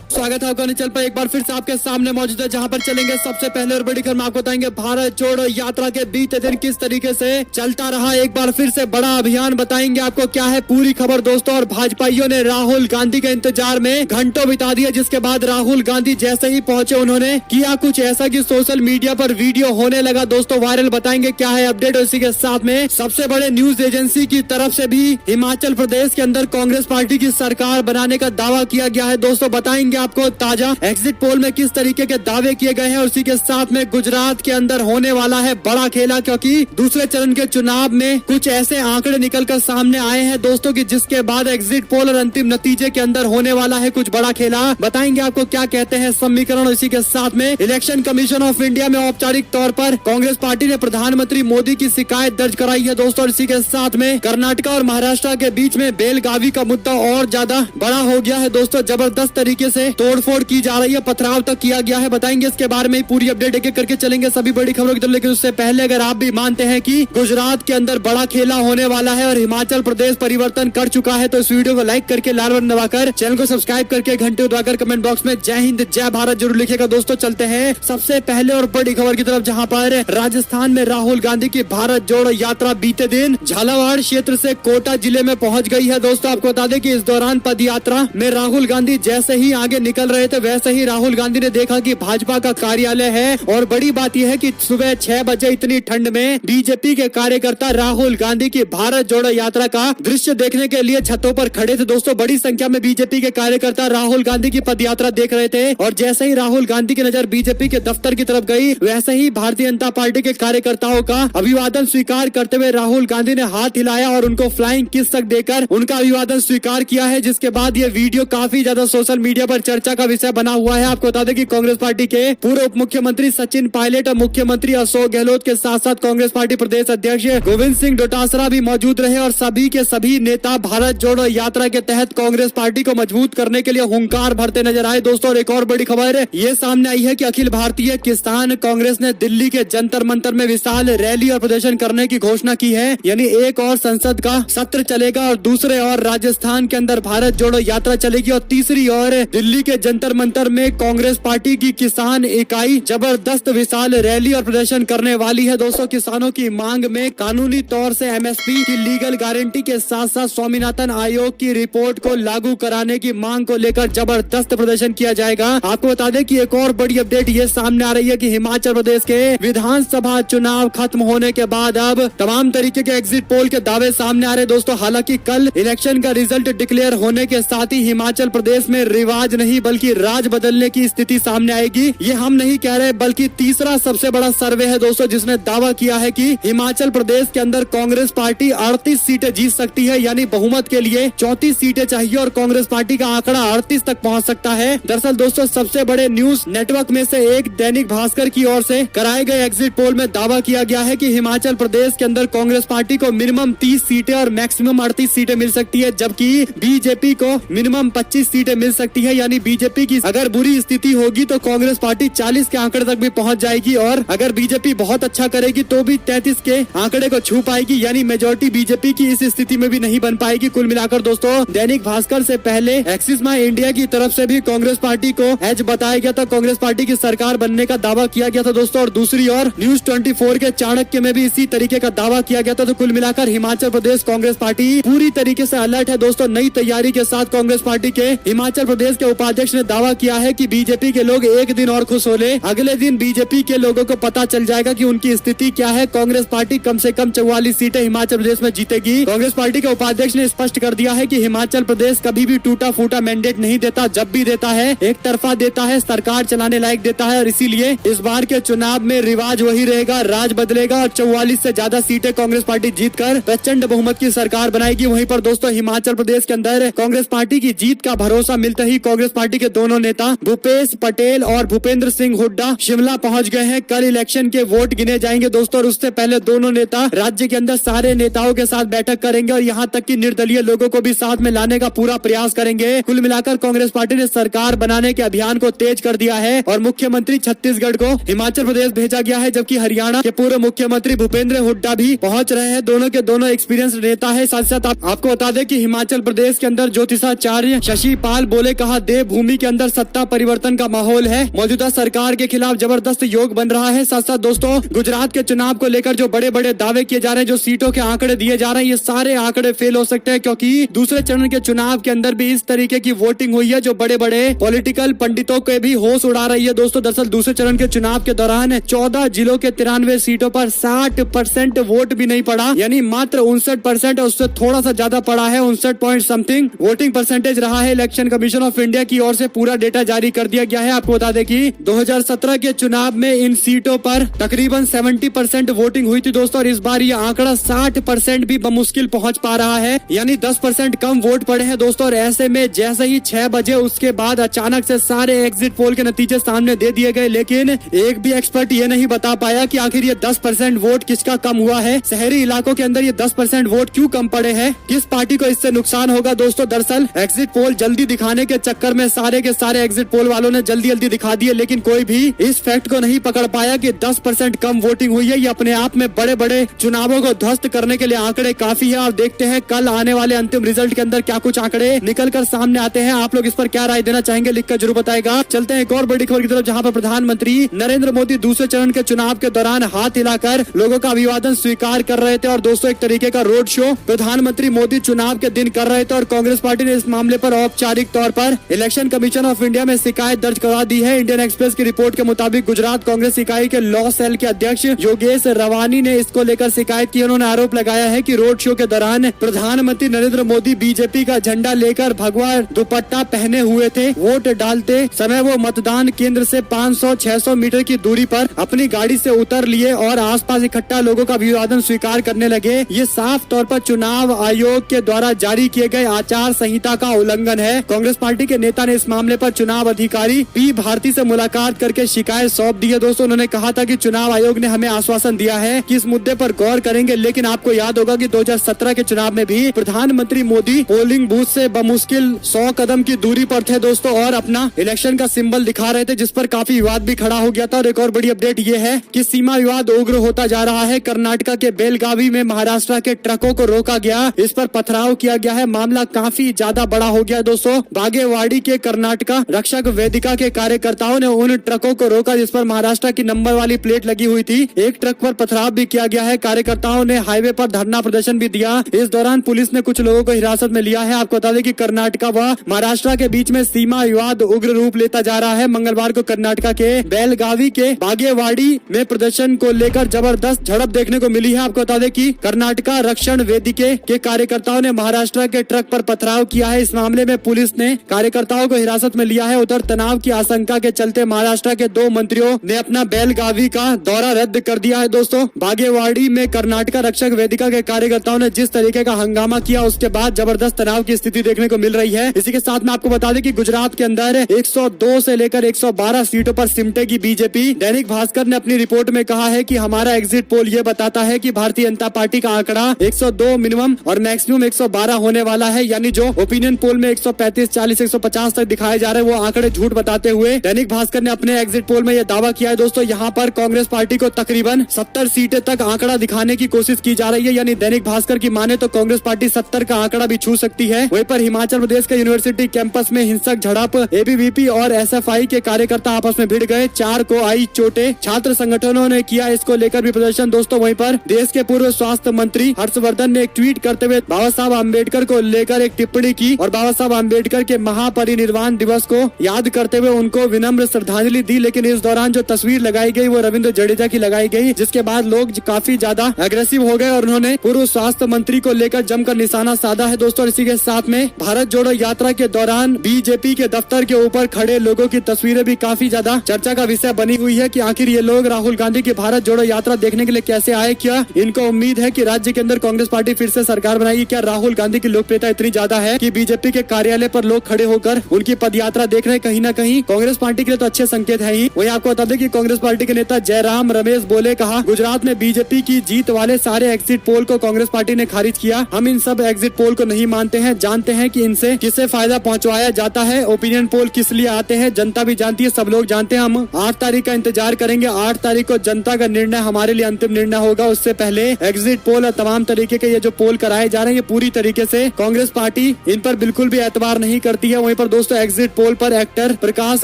स्वागत है आपका निचल पर एक बार फिर से आपके सामने मौजूद है, जहां पर चलेंगे सबसे पहले और बड़ी खबर में आपको बताएंगे भारत जोड़ो यात्रा के बीते दिन किस तरीके से चलता रहा। एक बार फिर से बड़ा अभियान बताएंगे आपको क्या है पूरी खबर दोस्तों। और भाजपाइयों ने राहुल गांधी के इंतजार में घंटों बिता दिया, जिसके बाद राहुल गांधी जैसे ही पहुंचे उन्होंने किया कुछ ऐसा कि सोशल मीडिया पर वीडियो होने लगा दोस्तों वायरल। बताएंगे क्या है अपडेट। इसी के साथ में सबसे बड़े न्यूज एजेंसी की तरफ से भी हिमाचल प्रदेश के अंदर कांग्रेस पार्टी की सरकार बनाने का दावा किया गया है दोस्तों। बताएंगे आपको ताजा एग्जिट पोल में किस तरीके के दावे किए गए हैं। और इसी के साथ में गुजरात के अंदर होने वाला है बड़ा खेला, क्योंकि दूसरे चरण के चुनाव में कुछ ऐसे आंकड़े निकलकर सामने आए हैं दोस्तों कि जिसके बाद एग्जिट पोल और अंतिम नतीजे के अंदर होने वाला है कुछ बड़ा खेला। बताएंगे आपको क्या कहते हैं समीकरण। इसी के साथ में इलेक्शन कमीशन ऑफ इंडिया में औपचारिक तौर पर कांग्रेस पार्टी ने प्रधानमंत्री मोदी की शिकायत दर्ज कराई है दोस्तों। और इसी के साथ में कर्नाटका और महाराष्ट्र के बीच में बेलगावी का मुद्दा और ज्यादा बड़ा हो गया है दोस्तों। जबरदस्त तरीके से तोड़फोड़ की जा रही है, पथराव तक किया गया है। बताएंगे इसके बारे में पूरी अपडेट एक एक करके चलेंगे सभी बड़ी खबरों की तरफ। लेकिन उससे पहले अगर आप भी मानते हैं कि गुजरात के अंदर बड़ा खेला होने वाला है और हिमाचल प्रदेश परिवर्तन कर चुका है, तो इस वीडियो को लाइक करके लाल बटन दबाकर चैनल को सब्सक्राइब करके घंटे दबाकर कमेंट बॉक्स में जय हिंद जय भारत जरूर लिखेगा दोस्तों। चलते हैं सबसे पहले और बड़ी खबर की तरफ, जहाँ पर राजस्थान में राहुल गांधी की भारत जोड़ो यात्रा बीते दिन झालावाड़ क्षेत्र से कोटा जिले में पहुंच गई है दोस्तों। आपको बता दें कि इस दौरान पद यात्रा में राहुल गांधी जैसे ही आगे निकल रहे थे, वैसे ही राहुल गांधी ने देखा कि भाजपा का कार्यालय है। और बड़ी बात यह है कि सुबह 6 बजे इतनी ठंड में बीजेपी के कार्यकर्ता राहुल गांधी की भारत जोड़ो यात्रा का दृश्य देखने के लिए छतों पर खड़े थे दोस्तों। बड़ी संख्या में बीजेपी के कार्यकर्ता राहुल गांधी की पद यात्रा देख रहे थे। और जैसे ही राहुल गांधी की नजर बीजेपी के दफ्तर की तरफ गई, वैसे ही भारतीय जनता पार्टी के कार्यकर्ताओं का अभिवादन स्वीकार करते हुए राहुल गांधी ने हाथ हिलाया और उनको फ्लाइंग किस तक देकर उनका अभिवादन स्वीकार किया है। जिसके बाद ये वीडियो काफी ज्यादा सोशल मीडिया पर चर्चा का विषय बना हुआ है। आपको बता दें कि कांग्रेस पार्टी के पूर्व उप मुख्यमंत्री सचिन पायलट और मुख्यमंत्री अशोक गहलोत के साथ साथ कांग्रेस पार्टी प्रदेश अध्यक्ष गोविंद सिंह डोटासरा भी मौजूद रहे। और सभी के सभी नेता भारत जोड़ो यात्रा के तहत कांग्रेस पार्टी को मजबूत करने के लिए हुंकार भरते नजर आए दोस्तों। और एक और बड़ी खबर ये सामने आई है कि अखिल भारतीय किसान कांग्रेस ने दिल्ली के जंतर मंतर में विशाल रैली और प्रदर्शन करने की घोषणा की है। यानी एक और संसद का सत्र चलेगा और दूसरे और राजस्थान के अंदर भारत जोड़ो यात्रा चलेगी और तीसरी और दिल्ली के जंतर मंतर में कांग्रेस पार्टी की किसान इकाई जबरदस्त विशाल रैली और प्रदर्शन करने वाली है दोस्तों। किसानों की मांग में कानूनी तौर से एमएसपी की लीगल गारंटी के साथ साथ स्वामीनाथन आयोग की रिपोर्ट को लागू कराने की मांग को लेकर जबरदस्त प्रदर्शन किया जाएगा। आपको बता दें कि एक और बड़ी अपडेट ये सामने आ रही है कि हिमाचल प्रदेश के विधानसभा चुनाव खत्म होने के बाद अब तमाम तरीके के एग्जिट पोल के दावे सामने आ रहे दोस्तों। हालांकि कल इलेक्शन का रिजल्ट डिक्लेयर होने के साथ ही हिमाचल प्रदेश में रिवाज नहीं बल्कि राज बदलने की स्थिति सामने आएगी। ये हम नहीं कह रहे बल्कि तीसरा सबसे बड़ा सर्वे है दोस्तों, जिसने दावा किया है कि हिमाचल प्रदेश के अंदर कांग्रेस पार्टी 38 सीटें जीत सकती है। यानी बहुमत के लिए 34 सीटें चाहिए और कांग्रेस पार्टी का आंकड़ा 38 तक पहुंच सकता है। दरअसल दोस्तों सबसे बड़े न्यूज नेटवर्क में से एक दैनिक भास्कर की ओर से कराए गए एग्जिट पोल में दावा किया गया है कि हिमाचल प्रदेश के अंदर कांग्रेस पार्टी को मिनिमम 30 सीटें और मैक्सिमम 38 सीटें मिल सकती है, जबकि बीजेपी को मिनिमम 25 सीटें मिल सकती है। यानी बीजेपी की अगर बुरी स्थिति होगी तो कांग्रेस पार्टी 40 के आंकड़े तक भी पहुंच जाएगी और अगर बीजेपी बहुत अच्छा करेगी तो भी 33 के आंकड़े को छू पाएगी। यानी मेजोरिटी बीजेपी की इस स्थिति में भी नहीं बन पाएगी। कुल मिलाकर दोस्तों दैनिक भास्कर से पहले एक्सिस माई इंडिया की तरफ से भी कांग्रेस पार्टी को एज बताया गया था, कांग्रेस पार्टी की सरकार बनने का दावा किया गया था दोस्तों। और दूसरी ओर न्यूज 24 के चाणक्य में भी इसी तरीके का दावा किया गया था। तो कुल मिलाकर हिमाचल प्रदेश कांग्रेस पार्टी पूरी तरीके से अलर्ट है दोस्तों। नई तैयारी के साथ कांग्रेस पार्टी के हिमाचल प्रदेश के उपाध्यक्ष ने दावा किया है कि बीजेपी के लोग एक दिन और खुश हो ले, अगले दिन बीजेपी के लोगों को पता चल जाएगा कि उनकी स्थिति क्या है। कांग्रेस पार्टी कम से कम 44 सीटें हिमाचल प्रदेश में जीतेगी। कांग्रेस पार्टी के उपाध्यक्ष ने स्पष्ट कर दिया है कि हिमाचल प्रदेश कभी भी टूटा फूटा मैंडेट नहीं देता, जब भी देता है एक तरफा देता है, सरकार चलाने लायक देता है। और इसीलिए इस बार के चुनाव में रिवाज वही रहेगा, राज बदलेगा और 44 से ज्यादा सीटें कांग्रेस पार्टी जीतकर प्रचंड बहुमत की सरकार बनाएगी। वहीं पर दोस्तों हिमाचल प्रदेश के अंदर कांग्रेस पार्टी की जीत का भरोसा मिलते ही कांग्रेस पार्टी के दोनों नेता भूपेश पटेल और भूपेंद्र सिंह हुड्डा शिमला पहुंच गए हैं। कल इलेक्शन के वोट गिने जाएंगे दोस्तों और उससे पहले दोनों नेता राज्य के अंदर सारे नेताओं के साथ बैठक करेंगे और यहाँ तक कि निर्दलीय लोगों को भी साथ में लाने का पूरा प्रयास करेंगे। कुल मिलाकर कांग्रेस पार्टी ने सरकार बनाने के अभियान को तेज कर दिया है और मुख्यमंत्री छत्तीसगढ़ को हिमाचल प्रदेश भेजा गया है, जबकि हरियाणा के पूर्व मुख्यमंत्री भूपेंद्र हुड्डा भी पहुंच रहे हैं। दोनों के दोनों एक्सपीरियंस नेता है। साथ साथ आपको बता दें कि हिमाचल प्रदेश के अंदर ज्योतिषाचार्य शशि पाल बोले कहा देवभूमि के अंदर सत्ता परिवर्तन का माहौल है। मौजूदा सरकार के खिलाफ जबरदस्त योग बन रहा है। साथ साथ दोस्तों गुजरात के चुनाव को लेकर जो बड़े बड़े दावे किए जा रहे हैं, जो सीटों के आंकड़े दिए जा रहे हैं, ये सारे आंकड़े फेल हो सकते हैं, क्योंकि दूसरे चरण के चुनाव के अंदर भी इस तरीके की वोटिंग हुई है जो बड़े बड़े पॉलिटिकल पंडितों के भी होश उड़ा रही है। दोस्तों दरअसल दूसरे चरण के चुनाव के दौरान 14 जिलों के 93 सीटों पर 60% वोट भी नहीं पड़ा, यानी मात्र 59%, उससे थोड़ा सा ज्यादा पड़ा है, 59 पॉइंट समथिंग वोटिंग परसेंटेज रहा है। इलेक्शन कमीशन ऑफ इंडिया की ओर से पूरा डेटा जारी कर दिया गया है। आपको बता दें कि 2017 के चुनाव में इन सीटों पर तकरीबन 70% वोटिंग हुई थी दोस्तों, और इस बार ये आंकड़ा 60% भी बमुश्किल पहुंच पा रहा है, यानी 10% कम वोट पड़े हैं दोस्तों। और ऐसे में जैसे ही 6 बजे उसके बाद अचानक से सारे एग्जिट पोल के नतीजे सामने दे दिए गए, लेकिन एक भी एक्सपर्ट ये नहीं बता पाया कि आखिर ये 10% वोट किसका कम हुआ है, शहरी इलाकों के अंदर ये 10% वोट क्यों कम पड़े हैं, किस पार्टी को इससे नुकसान होगा। दोस्तों दरअसल एग्जिट पोल जल्दी दिखाने के चक्कर में सारे के सारे एग्जिट पोल वालों ने जल्दी जल्दी दिखा दिए, लेकिन कोई भी इस फैक्ट को नहीं पकड़ पाया कि 10% कम वोटिंग हुई है। ये अपने आप में बड़े बड़े चुनावों को ध्वस्त करने के लिए आंकड़े काफी है। और देखते हैं कल आने वाले अंतिम रिजल्ट के अंदर क्या कुछ आंकड़े निकल कर सामने आते हैं। आप लोग इस पर क्या राय देना चाहेंगे, लिखकर जरूर बताएगा। चलते हैं एक और बड़ी खबर की तरफ, जहां पर प्रधानमंत्री नरेंद्र मोदी दूसरे चरण के चुनाव के दौरान हाथ हिलाकर लोगों का अभिवादन स्वीकार कर रहे थे। और दोस्तों एक तरीके का रोड शो प्रधानमंत्री मोदी चुनाव के दिन कर रहे थे, और कांग्रेस पार्टी ने इस मामले पर औपचारिक तौर पर इलेक्शन कमीशन ऑफ इंडिया में शिकायत दर्ज करवा दी है। इंडियन एक्सप्रेस की रिपोर्ट के मुताबिक गुजरात कांग्रेस इकाई के लॉ सेल के अध्यक्ष योगेश रवानी ने इसको लेकर शिकायत की। उन्होंने आरोप लगाया है कि रोड शो के दौरान प्रधानमंत्री नरेंद्र मोदी बीजेपी का झंडा लेकर भगवा दुपट्टा पहने हुए थे। वोट डालते समय वो मतदान केंद्र से 500-600 मीटर की दूरी पर अपनी गाड़ी से उतर लिए और आसपास इकट्ठा लोगों का अभिवादन स्वीकार करने लगे। ये साफ तौर पर चुनाव आयोग के द्वारा जारी किए गए आचार संहिता का उल्लंघन है। कांग्रेस पार्टी के नेता ने इस मामले पर चुनाव अधिकारी पी भारती से मुलाकात करके शिकायत सौंप दी है। दोस्तों उन्होंने कहा था कि चुनाव आयोग ने हमें आश्वासन दिया है कि इस मुद्दे पर गौर करेंगे, लेकिन आपको याद होगा कि 2017 के चुनाव में भी प्रधानमंत्री मोदी पोलिंग बूथ से बमुश्किल 100 कदम की दूरी पर थे दोस्तों, और अपना इलेक्शन का सिंबल दिखा रहे थे, जिस पर काफी विवाद भी खड़ा हो गया था। और एक और बड़ी अपडेट ये है कि सीमा विवाद उग्र होता जा रहा है। कर्नाटका के बेलगावी में महाराष्ट्र के ट्रकों को रोका गया, इस पर पथराव किया गया है। मामला काफी ज्यादा बड़ा हो गया दोस्तों। बागेवाड़ी के कर्नाटका रक्षक वेदिका के कार्यकर्ताओं ने उन ट्रकों को रोका जिस पर महाराष्ट्र की नंबर वाली प्लेट लगी हुई थी। एक ट्रक पर पथराव भी किया गया है। कार्यकर्ताओं ने हाईवे पर धरना प्रदर्शन भी दिया। इस दौरान पुलिस ने कुछ लोगों को हिरासत में लिया है। आपको बता दें कि कर्नाटका व महाराष्ट्र के बीच में सीमा विवाद उग्र रूप लेता जा रहा है। मंगलवार को कर्नाटका के बेलगावी के बागेवाड़ी में प्रदर्शन को लेकर जबरदस्त झड़प देखने को मिली है। आपको बता दें कि कर्नाटका रक्षण वेदिके के कार्यकर्ताओं ने महाराष्ट्र के ट्रक पर पथराव किया है। इस मामले में पुलिस ने कार्यकर्ताओं को हिरासत में लिया है। उधर तनाव की आशंका के चलते महाराष्ट्र के 2 मंत्रियों ने अपना बेलगावी का दौरा रद्द कर दिया है। दोस्तों बागेवाड़ी में कर्नाटका रक्षक वेदिका के कार्यकर्ताओं ने जिस तरीके का हंगामा किया, उसके बाद जबरदस्त तनाव की स्थिति देखने को मिल रही है। इसी के साथ में आपको बता दें कि गुजरात के अंदर 102 से लेकर 112 सीटों पर सिमटेगी बीजेपी। दैनिक भास्कर ने अपनी रिपोर्ट में कहा है कि हमारा एग्जिट पोल ये बताता है कि भारतीय जनता पार्टी का आंकड़ा 102 मिनिमम और मैक्सिमम 112 होने वाला है, यानी जो ओपिनियन पोल में 135, 40, 150 तक दिखाए जा रहे हैं वो आंकड़े झूठ बताते हुए दैनिक भास्कर ने अपने एग्जिट पोल में यह दावा किया है। दोस्तों यहाँ पर कांग्रेस पार्टी को तकरीबन 70 सीटें तक आंकड़ा दिखाने की कोशिश की जा रही है, यानी दैनिक भास्कर की माने तो कांग्रेस पार्टी 70 का आंकड़ा भी छू सकती है। वहीं पर हिमाचल प्रदेश के यूनिवर्सिटी कैंपस में हिंसक झड़प, एबीवीपी और एसएफआई के कार्यकर्ता आपस में भिड़ गए, 4 को आई चोटें। छात्र संगठनों ने किया इसको लेकर भी प्रदर्शन। दोस्तों वहीं पर देश के पूर्व स्वास्थ्य मंत्री हर्षवर्धन ने एक ट्वीट करते हुए बाबा साहब अम्बेडकर को लेकर एक टिप्पणी की और बाबा साहब अम्बेडकर के महापरिनिर्वाण दिवस को याद करते हुए उनको विनम्र श्रद्धांजलि दी। लेकिन इस दौरान जो तस्वीर लगाई गई वो रविंद्र जडेजा की लगाई गई, जिसके बाद लोग काफी ज्यादा एग्रेसिव हो गए और उन्होंने पूर्व स्वास्थ्य मंत्री को लेकर जमकर निशाना साधा है। दोस्तों इसी के साथ में भारत जोड़ो यात्रा के दौरान बीजेपी के दफ्तर के ऊपर खड़े लोगों की तस्वीरें भी काफी ज्यादा चर्चा का विषय बनी हुई है कि आखिर ये लोग राहुल गांधी की भारत जोड़ो यात्रा देखने के लिए कैसे आए। क्या इनको उम्मीद है कि राज्य के अंदर कांग्रेस पार्टी फिर से सरकार बनाएगी? क्या राहुल गांधी की लोकप्रियता इतनी ज्यादा है कि बीजेपी के कार्यालय पर लोग खड़े होकर उनकी पदयात्रा देख रहे हैं? कहीं न कहीं कांग्रेस पार्टी के लिए तो अच्छे संकेत है ही। वही आपको बता दें कि कांग्रेस पार्टी के नेता जयराम रमेश बोले, कहा गुजरात में बीजेपी की जीत वाले सारे एग्जिट पोल को कांग्रेस पार्टी ने खारिज किया। हम इन सब एग्जिट पोल को नहीं मानते हैं, जानते हैं कि इनसे किसे फायदा पहुंचवाया जाता है। ओपिनियन पोल किस लिए आते हैं जनता भी जानती है, सब लोग जानते हैं। हम 8 तारीख का इंतजार करेंगे। 8 तारीख को जनता का निर्णय हमारे लिए अंतिम निर्णय होगा। उससे पहले एग्जिट पोल और तमाम तरीके के ये जो पोल कराए जा रहे हैं ये पूरी तरीके से कांग्रेस पार्टी इन पर बिल्कुल भी एतबार नहीं करती है। वहीं पर पर दोस्तों एग्जिट पोल पर एक्टर प्रकाश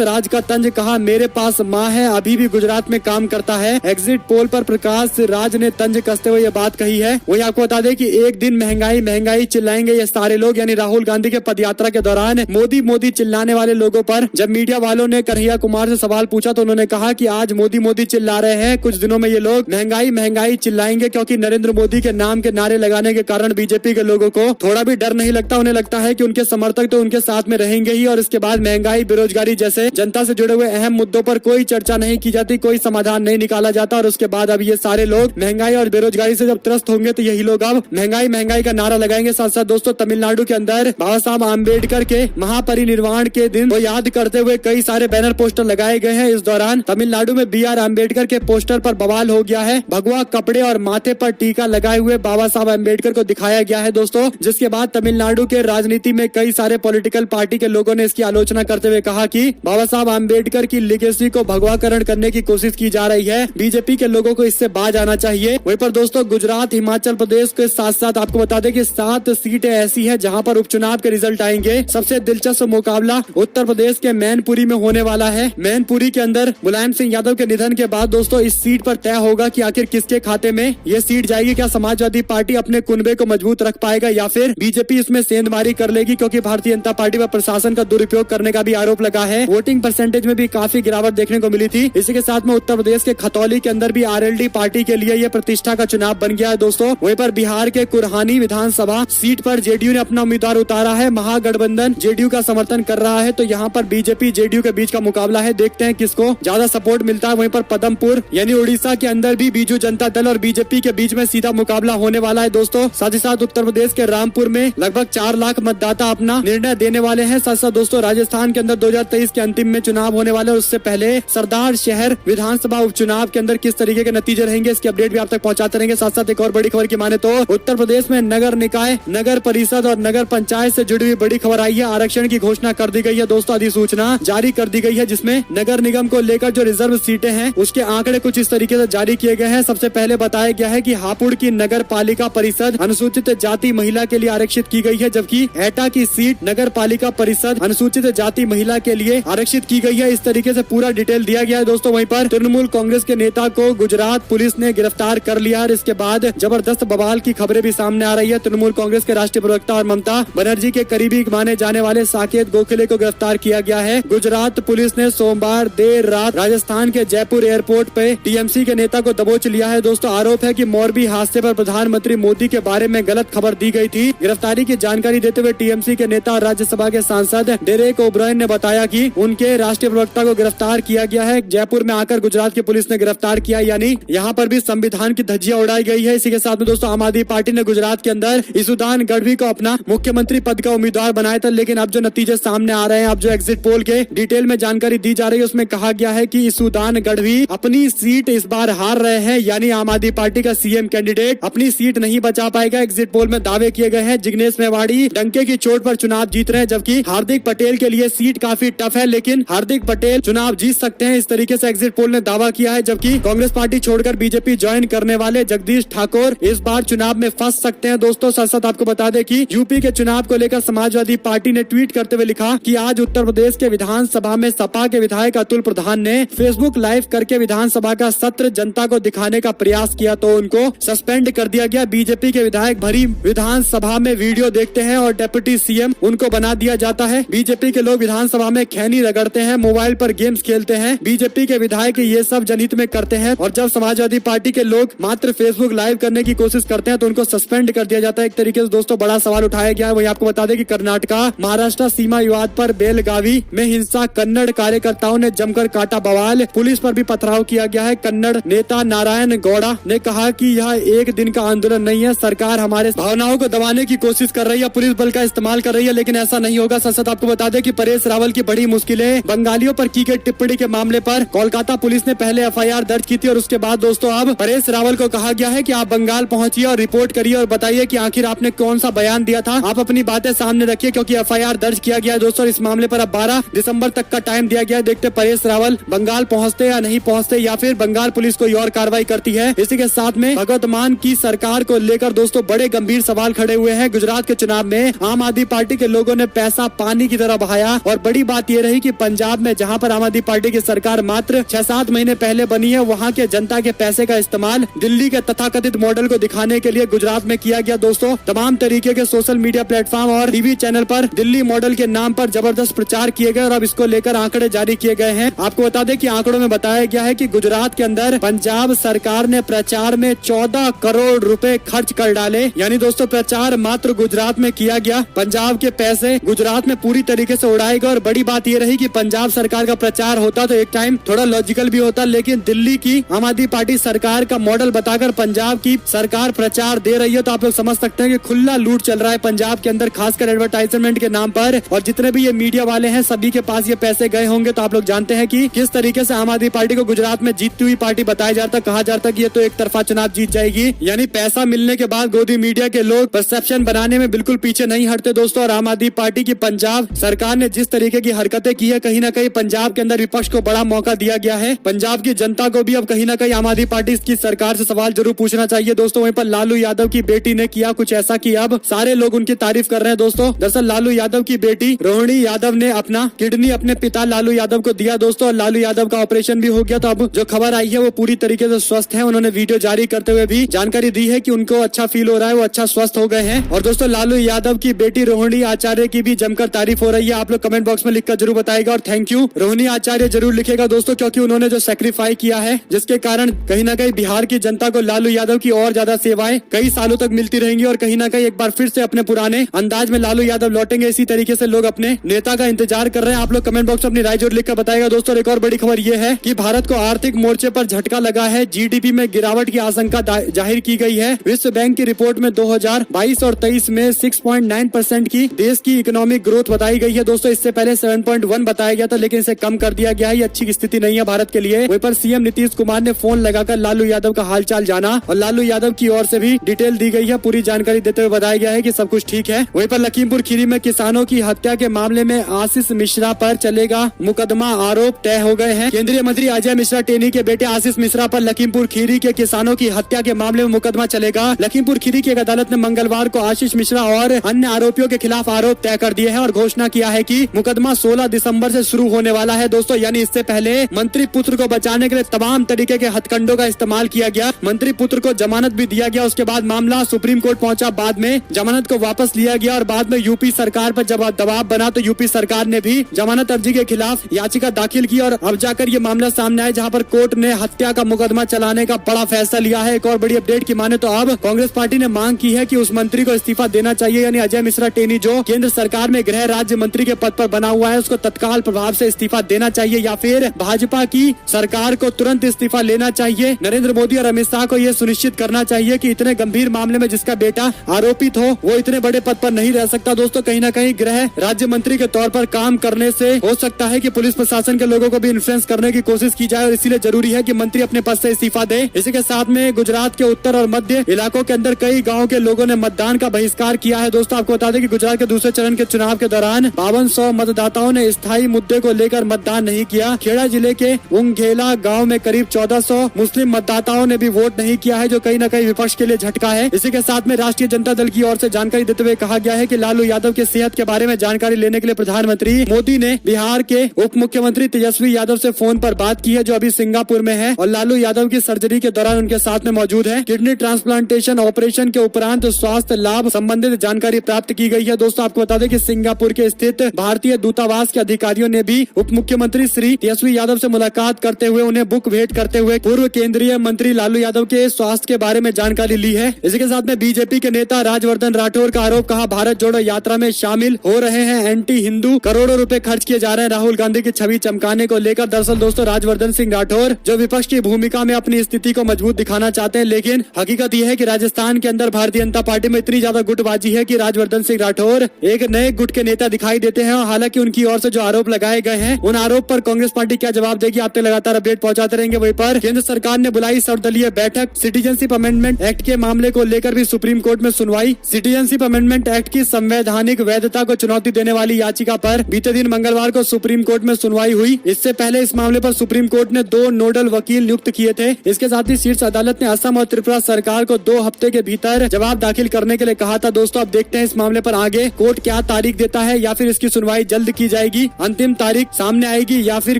राज का तंज, कहा मेरे पास माँ है, अभी भी गुजरात में काम करता है। एग्जिट पोल पर प्रकाश राज ने तंज कसते हुए ये बात कही है। वही आपको बता दें कि एक दिन महंगाई महंगाई चिल्लाएंगे ये सारे लोग, यानी राहुल गांधी के पदयात्रा के दौरान मोदी मोदी चिल्लाने वाले लोगों पर जब मीडिया वालों ने कन्हैया कुमार से सवाल पूछा तो उन्होंने कहा कि आज मोदी मोदी चिल्ला रहे हैं, कुछ दिनों में ये लोग महंगाई महंगाई चिल्लाएंगे, क्योंकि नरेंद्र मोदी के नाम के नारे लगाने के कारण बीजेपी के लोगों को थोड़ा भी डर नहीं लगता। उन्हें लगता है कि उनके समर्थक तो उनके साथ में रहेंगे ही, और इसके बाद महंगाई बेरोजगारी जैसे जनता से जुड़े हुए अहम मुद्दों पर कोई चर्चा नहीं की जाती, कोई समाधान नहीं निकाला जाता। और उसके बाद अब ये सारे लोग महंगाई और बेरोजगारी से जब त्रस्त होंगे तो यही लोग अब महंगाई महंगाई का नारा लगाएंगे। साथ साथ दोस्तों तमिलनाडु के अंदर बाबा साहब आम्बेडकर के महापरिनिर्वाण के दिन को याद करते हुए कई सारे बैनर पोस्टर लगाए गए हैं। इस दौरान तमिलनाडु में BR अम्बेडकर के पोस्टर पर बवाल हो गया है। भगवा कपड़े और माथे पर टीका लगाए हुए बाबा साहब अम्बेडकर को दिखाया गया है दोस्तों, जिसके बाद तमिलनाडु के राजनीति में कई सारे पॉलिटिकल पार्टी के लोगों ने इसकी आलोचना करते हुए कहा कि बाबा साहब अम्बेडकर की लिगेसी को भगवाकरण करने की कोशिश की जा रही है। बीजेपी के लोगों को इससे बाज आना चाहिए। वहीं पर दोस्तों गुजरात हिमाचल प्रदेश के साथ साथ आपको बता दें कि 7 सीटें ऐसी है जहां पर उपचुनाव के रिजल्ट आएंगे। सबसे दिलचस्प मुकाबला उत्तर प्रदेश के मैनपुरी में होने वाला है। मैनपुरी के अंदर मुलायम सिंह यादव के निधन के बाद दोस्तों इस सीट पर तय होगा कि आखिर किसके खाते में ये सीट जाएगी। क्या समाजवादी पार्टी अपने कुनबे को मजबूत रख पाएगा या फिर बीजेपी इसमें सेंधमारी कर लेगी, क्योंकि भारतीय जनता पार्टी पर प्रशासन का दुरुपयोग करने का भी आरोप लगा है। वोटिंग परसेंटेज में भी काफी गिरावट देखने को मिली थी। इसी के साथ में उत्तर प्रदेश के खतौली के अंदर भी RLD पार्टी के लिए ये प्रतिष्ठा का चुनाव बन गया है दोस्तों। वहीं पर बिहार के कुरहानी विधानसभा सीट पर जेडीयू ने अपना उम्मीदवार उतारा है। महागठबंधन जेडीयू का समर्थन कर रहा है, तो यहाँ पर बीजेपी जेडीयू के बीच का मुकाबला है। देखते हैं किसको ज्यादा सपोर्ट मिलता है। वहीं पर पदमपुर यानी उड़ीसा के अंदर भी बीजू जनता दल और बीजेपी के बीच में सीधा मुकाबला होने वाला है दोस्तों। साथ ही साथ उत्तर प्रदेश के रामपुर में लगभग 4 लाख मतदाता अपना निर्णय देने वाले हैं। साथ साथ दोस्तों राजस्थान के अंदर 2023 के अंतिम में चुनाव होने वाले, उससे पहले सरदार शहर विधानसभा उपचुनाव के अंदर किस तरीके के नतीजे रहेंगे इसकी अपडेट भी आप तक पहुंचाते रहेंगे। साथ साथ एक और बड़ी खबर की माने तो उत्तर प्रदेश में नगर निकाय, नगर परिषद और नगर पंचायत से जुड़ी हुई बड़ी खबर आई है। आरक्षण की घोषणा कर दी गई है दोस्तों, अधिसूचना जारी कर दी गई है, जिसमें नगर निगम को लेकर जो रिजर्व सीटें हैं उसके आंकड़े कुछ इस तरीके से जारी किए गए हैं। सबसे पहले बताया गया है कि हापुड़ की नगर पालिका परिषद अनुसूचित जाति महिला के लिए आरक्षित की गई है, जबकि एटा की सीट नगर पालिका परिषद अनुसूचित जाति महिला के लिए आरक्षित की गई है। इस तरीके से पूरा डिटेल दिया गया है दोस्तों। वहीं पर तृणमूल कांग्रेस के नेता को गुजरात पुलिस ने गिरफ्तार कर लिया और इसके बाद जबरदस्त बवाल की खबरें भी सामने आ रही है। तृणमूल कांग्रेस के राष्ट्रीय प्रवक्ता और ममता बनर्जी के करीबी माने जाने वाले साकेत गोखले को गिरफ्तार किया गया है। गुजरात पुलिस ने सोमवार देर रात राजस्थान के जयपुर एयरपोर्ट पे टीएमसी के नेता को दबोच लिया है दोस्तों। आरोप है कि मोरबी हादसे पर प्रधानमंत्री मोदी के बारे में गलत खबर दी गई थी। गिरफ्तारी की जानकारी देते हुए टीएमसी के नेता और राज्यसभा के सांसद डेरेक ओब्रायन ने बताया कि उनके राष्ट्रीय प्रवक्ता को गिरफ्तार किया गया है। जयपुर में आकर गुजरात की पुलिस ने गिरफ्तार किया, यानी यहाँ पर भी संविधान की धज्जियां उड़ाई गई है। इसी के साथ में दोस्तों आम आदमी पार्टी ने गुजरात के अंदर इसुदान गढ़वी को अपना मुख्यमंत्री पद का उम्मीदवार बनाया था, लेकिन अब जो नतीजे सामने आ रहे हैं, अब जो एग्जिट पोल के डिटेल में जानकारी दी जा रही है उसमें कहा गया है कि इसुदान गढ़वी अपनी सीट इस बार हार रहे हैं, यानी आम आदमी पार्टी का सीएम कैंडिडेट अपनी सीट नहीं बचा पाएगा। एग्जिट पोल में दावे किए गए हैं। जिग्नेश मेवाड़ी डंके की चोट पर चुनाव जीत रहे हैं, जबकि हार्दिक पटेल के लिए सीट काफी टफ है, लेकिन हार्दिक पटेल चुनाव जीत सकते हैं, इस तरीके से एग्जिट पोल ने दावा किया है। जबकि कांग्रेस पार्टी छोड़कर बीजेपी ज्वाइन करने वाले जगदीश ठाकुर इस बार चुनाव में फंस सकते हैं दोस्तों। साथ साथ आपको बता दें कि यूपी के चुनाव को लेकर समाजवादी पार्टी ने ट्वीट करते हुए लिखा कि आज उत्तर प्रदेश के विधानसभा में सपा के विधायक अतुल प्रधान ने फेसबुक लाइव करके विधानसभा का सत्र जनता को दिखाने का प्रयास किया तो उनको सस्पेंड कर दिया गया। बीजेपी के विधायक भरी विधानसभा में वीडियो देखते हैं और डिप्टी सीएम उनको बना दिया जाता है। बीजेपी के लोग विधानसभा में खैनी रगड़ते हैं, मोबाइल पर गेम्स खेलते हैं। बीजेपी के विधायक ये सब जनहित में करते हैं, और जब समाजवादी पार्टी के लोग मात्र फेसबुक लाइव करने की कोशिश करते हैं तो उनको सस्पेंड कर दिया जाता है। एक तरीके से दोस्तों बड़ा सवाल उठाया गया है। वहीं आपको बता दें कि कर्नाटका महाराष्ट्र सीमा विवाद पर बेलगावी में हिंसा, कन्नड़ कार्यकर्ताओं ने जमकर काटा बवाल, पुलिस पर भी पथराव किया गया है। कन्नड़ नेता नारायण गौड़ा ने कहा कि यह एक दिन का आंदोलन नहीं है, सरकार हमारे भावनाओं को दबाने की कोशिश कर रही है, पुलिस बल का इस्तेमाल कर रही है, लेकिन ऐसा नहीं होगा। साथ आपको बता दें कि परेश रावल की बड़ी मुश्किलें, बंगालियों पर की गई टिप्पणी के मामले पर कोलकाता पुलिस ने पहले एफआईआर दर्ज की थी और उसके बाद दोस्तों अब परेश रावल को कहा गया है कि आप बंगाल पहुंचिए और रिपोर्ट करिए और बताइए कि आखिर आपने कौन सा बयान दिया था। आप अपनी बातें सामने रखिए, क्योंकि एफआईआर दर्ज किया गया है दोस्तों। इस मामले पर अब 12 दिसंबर तक का टाइम दिया गया है। देखते परेश रावल बंगाल पहुंचते या नहीं पहुंचते, या फिर बंगाल पुलिस कोई और कार्रवाई करती है। इसी के साथ में भगवंत मान की सरकार को लेकर दोस्तों बड़े गंभीर सवाल खड़े हुए हैं। गुजरात के चुनाव में आम आदमी पार्टी के लोगों ने पैसा पानी पानी की तरह बहाया। और बड़ी बात ये रही कि पंजाब में जहां पर आम आदमी पार्टी की सरकार मात्र 6-7 महीने पहले बनी है, वहां के जनता के पैसे का इस्तेमाल दिल्ली के तथाकथित मॉडल को दिखाने के लिए गुजरात में किया गया। दोस्तों, तमाम तरीके के सोशल मीडिया प्लेटफॉर्म और टीवी चैनल पर दिल्ली मॉडल के नाम पर जबरदस्त प्रचार किए गए और अब इसको लेकर आंकड़े जारी किए गए हैं। आपको बता दें कि आंकड़ों में बताया गया है कि गुजरात के अंदर पंजाब सरकार ने प्रचार में 14 करोड़ रुपए खर्च कर डाले। यानी दोस्तों, प्रचार मात्र गुजरात में किया गया, पंजाब के पैसे गुजरात में पूरी तरीके से उड़ाए गए। और बड़ी बात यह रही कि पंजाब सरकार का प्रचार होता तो एक टाइम थोड़ा लॉजिकल भी होता, लेकिन दिल्ली की आम आदमी पार्टी सरकार का मॉडल बताकर पंजाब की सरकार प्रचार दे रही है, तो आप लोग समझ सकते हैं कि खुला लूट चल रहा है पंजाब के अंदर, खासकर एडवर्टाइजमेंट के नाम पर। और जितने भी ये मीडिया वाले हैं, सभी के पास ये पैसे गए होंगे। तो आप लोग जानते हैं कि किस तरीके से आम आदमी पार्टी को गुजरात में जीतती हुई पार्टी बताया जाता, कहा जाता कि ये तो एक तरफा चुनाव जीत जाएगी। यानी पैसा मिलने के बाद गोदी मीडिया के लोग परसेप्शन बनाने में बिल्कुल पीछे नहीं हटते दोस्तों। और आम आदमी पार्टी की पंजाब सरकार ने जिस तरीके की हरकतें की है, कहीं ना कहीं पंजाब के अंदर विपक्ष को बड़ा मौका दिया गया है। पंजाब की जनता को भी अब कहीं ना कहीं आम आदमी पार्टी की सरकार से सवाल जरूर पूछना चाहिए दोस्तों। वहीं पर लालू यादव की बेटी ने किया कुछ ऐसा कि अब सारे लोग उनकी तारीफ कर रहे हैं दोस्तों। दरअसल लालू यादव की बेटी रोहिणी यादव ने अपना किडनी अपने पिता लालू यादव को दिया दोस्तों, और लालू यादव का ऑपरेशन भी हो गया। तो अब जो खबर आई है वो पूरी तरीके से स्वस्थ है। उन्होंने वीडियो जारी करते हुए भी जानकारी दी है कि उनको अच्छा फील हो रहा है, वो अच्छा स्वस्थ हो गए हैं। और दोस्तों, लालू यादव की बेटी रोहिणी आचार्य की भी जमकर तारीफ हो रही है। आप लोग कमेंट बॉक्स में लिखकर जरूर बताएगा और थैंक यू रोहिणी आचार्य जरूर लिखेगा दोस्तों, क्योंकि उन्होंने जो सेक्रीफाई किया है, जिसके कारण कहीं ना कहीं बिहार की जनता को लालू यादव की और ज्यादा सेवाएं कई सालों तक मिलती रहेंगी। और कहीं ना कहीं एक बार फिर से अपने पुराने अंदाज में लालू यादव लौटेंगे। इसी तरीके से लोग अपने नेता का इंतजार कर रहे हैं। आप लोग कमेंट बॉक्स में अपनी राय जरूर लिखकर बताएगा दोस्तों। एक और बड़ी खबर ये है कि भारत को आर्थिक मोर्चे पर झटका लगा है, जीडीपी में गिरावट की आशंका जाहिर की गई है। विश्व बैंक की रिपोर्ट में 2022 और 23 में 6.9% की देश की इकोनॉमिक ग्रोथ बताई गई है दोस्तों। इससे पहले 7.1 बताया गया था, लेकिन इसे कम कर दिया गया है। ये अच्छी स्थिति नहीं है भारत के लिए। वहीं पर सीएम नीतीश कुमार ने फोन लगाकर लालू यादव का हालचाल जाना और लालू यादव की ओर से भी डिटेल दी गई है। पूरी जानकारी देते हुए बताया गया है कि सब कुछ ठीक है। वहीं पर लखीमपुर खीरी में किसानों की हत्या के मामले में आशीष मिश्रा पर चलेगा मुकदमा, आरोप तय हो गए हैं। केंद्रीय मंत्री अजय मिश्रा टेनी के बेटे आशीष मिश्रा पर लखीमपुर खीरी के किसानों की हत्या के मामले में मुकदमा चलेगा। लखीमपुर खीरी की एक अदालत ने मंगलवार को आशीष मिश्रा और अन्य आरोपियों के खिलाफ आरोप तय कर दिए हैं और घोषणा किया है कि मुकदमा 16 दिसंबर से शुरू होने वाला है दोस्तों। यानी इससे पहले मंत्री पुत्र को बचाने के लिए तमाम तरीके के हथकंडों का इस्तेमाल किया गया। मंत्री पुत्र को जमानत भी दिया गया, उसके बाद मामला सुप्रीम कोर्ट पहुंचा, बाद में जमानत को वापस लिया गया और बाद में यूपी सरकार पर जब दबाव बना तो यूपी सरकार ने भी जमानत अर्जी के खिलाफ याचिका दाखिल की और अब जाकर ये मामला सामने आया, जहां पर कोर्ट ने हत्या का मुकदमा चलाने का बड़ा फैसला लिया है। एक और बड़ी अपडेट की माने तो अब कांग्रेस पार्टी ने मांग की है कि उस मंत्री को इस्तीफा देना चाहिए, यानी अजय मिश्रा टेनी जो केंद्र सरकार में गृह राज्य मंत्री के पद पर बना हुआ है, उसको तत्काल प्रभाव से इस्तीफा देना चाहिए या फिर भाजपा की सरकार को तुरंत इस्तीफा लेना चाहिए। नरेंद्र मोदी और अमित शाह को यह सुनिश्चित करना चाहिए कि इतने गंभीर मामले में जिसका बेटा आरोपित हो वो इतने बड़े पद पर नहीं रह सकता दोस्तों। कहीं ना कहीं गृह राज्य मंत्री के तौर पर काम करने से हो सकता है कि पुलिस प्रशासन के लोगों को भी इन्फ्लुएंस करने की कोशिश की जाए और इसीलिए जरूरी है कि मंत्री अपने पद से इस्तीफा दे। इसी के साथ में गुजरात के उत्तर और मध्य इलाकों के अंदर कई गाँव के लोगों ने मतदान का बहिष्कार किया है दोस्तों। आपको बता दें कि गुजरात के दूसरे चरण के चुनाव के दौरान 5200 मतदाताओं ने स्थायी मुद्दे को लेकर मतदान नहीं किया। खेड़ा जिले के उंगेला गांव में करीब 1400 मुस्लिम मतदाताओं ने भी वोट नहीं किया है, जो कहीं न कहीं विपक्ष के लिए झटका है। इसी के साथ में राष्ट्रीय जनता दल की ओर से जानकारी देते हुए कहा गया है कि लालू यादव की सेहत के बारे में जानकारी लेने के लिए प्रधानमंत्री मोदी ने बिहार के उप मुख्यमंत्री तेजस्वी यादव से फोन पर बात की है, जो अभी सिंगापुर में है और लालू यादव की सर्जरी के दौरान उनके साथ में मौजूद है। किडनी ट्रांसप्लांटेशन ऑपरेशन के उपरांत स्वास्थ्य लाभ संबंधित जानकारी प्राप्त की गई है दोस्तों। आपको बता दें कि सिंगापुर के स्थित भारतीय दूतावास के अधिकारियों ने भी उप मुख्यमंत्री श्री तेजस्वी यादव से मुलाकात करते हुए उन्हें बुक भेंट करते हुए पूर्व केंद्रीय मंत्री लालू यादव के स्वास्थ्य के बारे में जानकारी ली है। इसी के साथ में बीजेपी के नेता राजवर्धन राठौर का आरोप, कहा भारत जोड़ो यात्रा में शामिल हो रहे हैं एंटी हिंदू, करोड़ों रुपए खर्च किए जा रहे हैं राहुल गांधी की छवि चमकाने को लेकर। दरअसल दोस्तों राजवर्धन सिंह राठौर जो विपक्ष की भूमिका में अपनी स्थिति को मजबूत दिखाना चाहते हैं, लेकिन हकीकत यह है कि राजस्थान के अंदर भारतीय जनता पार्टी में इतनी ज्यादा गुटबाजी है कि राजवर्धन सिंह राठौर एक नए गुट के नेता दिखाई देते हैं। और हालांकि उनकी ओर से जो आरोप लगाए गए हैं उन आरोप पर कांग्रेस पार्टी क्या जवाब देगी, आप तक लगातार अपडेट पहुंचाते रहेंगे। वहीं पर केंद्र सरकार ने बुलाई सर्वदलीय बैठक, सिटीजनशिप अमेंडमेंट एक्ट के मामले को लेकर भी सुप्रीम कोर्ट में सुनवाई। सिटीजनशिप अमेंडमेंट एक्ट की संवैधानिक वैधता को चुनौती देने वाली याचिका पर बीते दिन मंगलवार को सुप्रीम कोर्ट में सुनवाई हुई। इससे पहले इस मामले पर सुप्रीम कोर्ट ने 2 नोडल वकील नियुक्त किए थे। इसके साथ ही शीर्ष अदालत ने असम और त्रिपुरा सरकार को 2 हफ्ते के भीतर जवाब दाखिल करने के लिए कहा था। दोस्तों अब देखते हैं इस मामले पर आगे कोर्ट क्या तारीख देती देता है या फिर इसकी सुनवाई जल्द की जाएगी, अंतिम तारीख सामने आएगी या फिर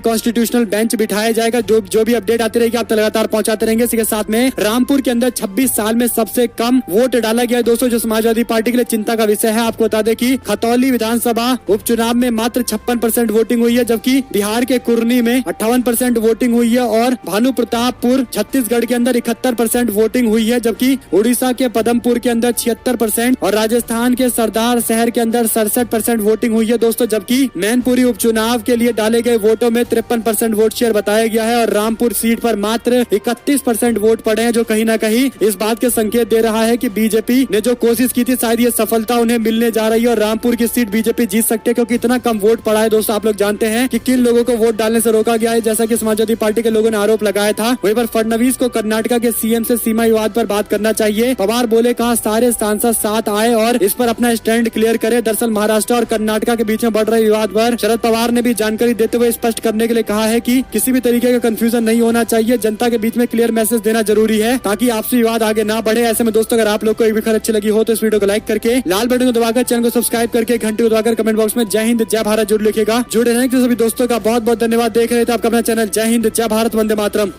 कॉन्स्टिट्यूशनल बेंच बिठाया जाएगा। जो भी अपडेट आती रहेगी आप तक लगातार पहुंचाते रहेंगे। इसके साथ में रामपुर के अंदर 26 साल में सबसे कम वोट डाला गया है दोस्तों, जो समाजवादी पार्टी के लिए चिंता का विषय है। आपको बता दें कि खतौली विधानसभा उपचुनाव में मात्र 56% वोटिंग हुई है, जबकि बिहार के कुर्नी में 58% वोटिंग हुई है और भानु प्रतापपुर छत्तीसगढ़ के अंदर 71% वोटिंग हुई है, जबकि उड़ीसा के पदमपुर के अंदर 76% और राजस्थान के सरदार शहर के अंदर 67% वोटिंग हुई है दोस्तों। जबकि मैनपुरी उपचुनाव के लिए डाले गए वोटों में 53% वोट शेयर बताया गया है और रामपुर सीट पर मात्र 31% वोट पड़े हैं, जो कहीं ना कहीं इस बात के संकेत दे रहा है कि बीजेपी ने जो कोशिश की थी शायद ये सफलता उन्हें मिलने जा रही है और रामपुर की सीट बीजेपी जीत सकती है, क्योंकि इतना कम वोट पड़ा है दोस्तों। आप लोग जानते हैं कि किन लोगों को वोट डालने से रोका गया है, जैसा कि समाजवादी पार्टी के लोगों ने आरोप लगाया था। वहीं पर फडणवीस को कर्नाटका के सीएम से सीमा विवाद पर बात करना चाहिए। पवार बोले कहा सारे सांसद साथ आए और इस पर अपना स्टैंड क्लियर करे। दरअसल महाराष्ट्र और कर्नाटका के बीच में बढ़ रहे विवाद पर शरद पवार ने भी जानकारी देते हुए स्पष्ट करने के लिए कहा है कि किसी भी तरीके का कंफ्यूजन नहीं होना चाहिए, जनता के बीच में क्लियर मैसेज देना जरूरी है ताकि आपसी विवाद आगे ना बढ़े। ऐसे में दोस्तों अगर आप लोग को एक भी खबर अच्छी लगी हो तो इस वीडियो को लाइक करके लाल बटन को दबाकर चैनल को सब्सक्राइब करके घंटे को दबाकर कमेंट बॉक्स में जय हिंद जय भारत जरूर लिखेगा। जुड़े रहने के सभी दोस्तों का बहुत बहुत धन्यवाद। देख रहे थे आपका अपना चैनल जय हिंद जय भारत वंदे मातरम।